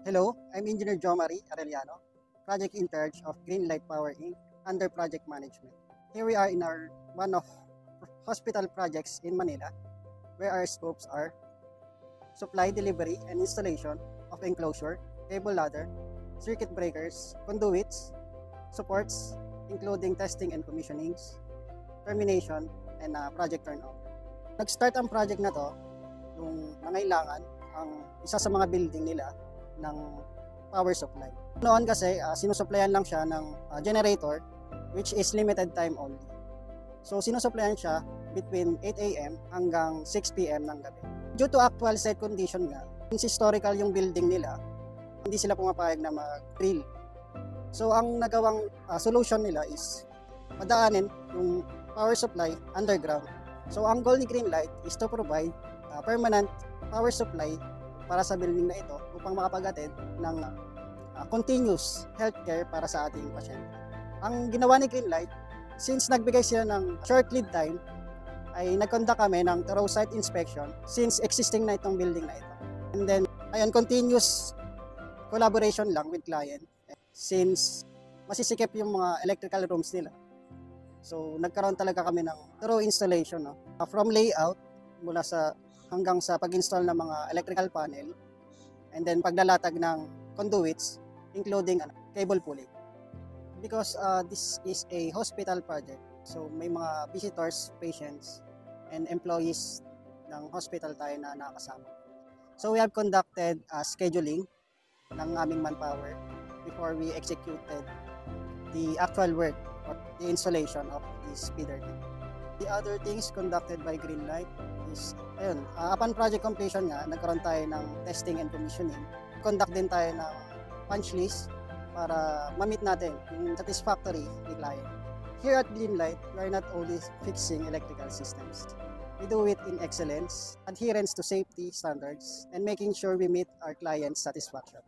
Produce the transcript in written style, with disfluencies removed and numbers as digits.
Hello, I'm Engineer Jomari Arellano, project in charge of Greenlight Power Inc. under project management. Here we are in our one of hospital projects in Manila, where our scopes are supply, delivery, and installation of enclosure, cable ladder, circuit breakers, conduits, supports, including testing and commissionings, termination, and project turnover. Nag-start ang project na to nung nangailangan ang isa sa mga building nila ng power supply. Noon kasi sinusupplyan lang siya ng generator which is limited time only. So sinusupplyan siya between 8 AM hanggang 6 PM ng gabi. Due to actual site condition nga, since historical yung building nila, hindi sila pumapayag na mag-drill. So ang nagawang solution nila is padaanin yung power supply underground. So ang goal ni Greenlight is to provide permanent power supply para sa building na ito upang makapag-attend ng continuous healthcare para sa ating pasyente. Ang ginawa ni Greenlight, since nagbigay sila ng short lead time, ay nag-conduct kami ng thorough site inspection since existing na itong building na ito. And then, ayun, continuous collaboration lang with client since masisikip yung mga electrical rooms nila. So, nagkaroon talaga kami ng thorough installation. No? From layout, mula sa hanggang sa pag-install ng mga electrical panel, and then paglalatag ng conduits, including cable pulling. Because this is a hospital project, so may mga visitors, patients, and employees ng hospital tayo na nakasama. So we have conducted scheduling ng aming manpower before we executed the actual work or the installation of this feeder tank. The other things conducted by Greenlight is, ayun, upon project completion nga, nagkaroon tayo ng testing and commissioning. Conduct din tayo ng punch list para ma-meet natin yung satisfactory ni client. Here at Greenlight, we are not only fixing electrical systems. We do it in excellence, adherence to safety standards, and making sure we meet our clients' satisfaction.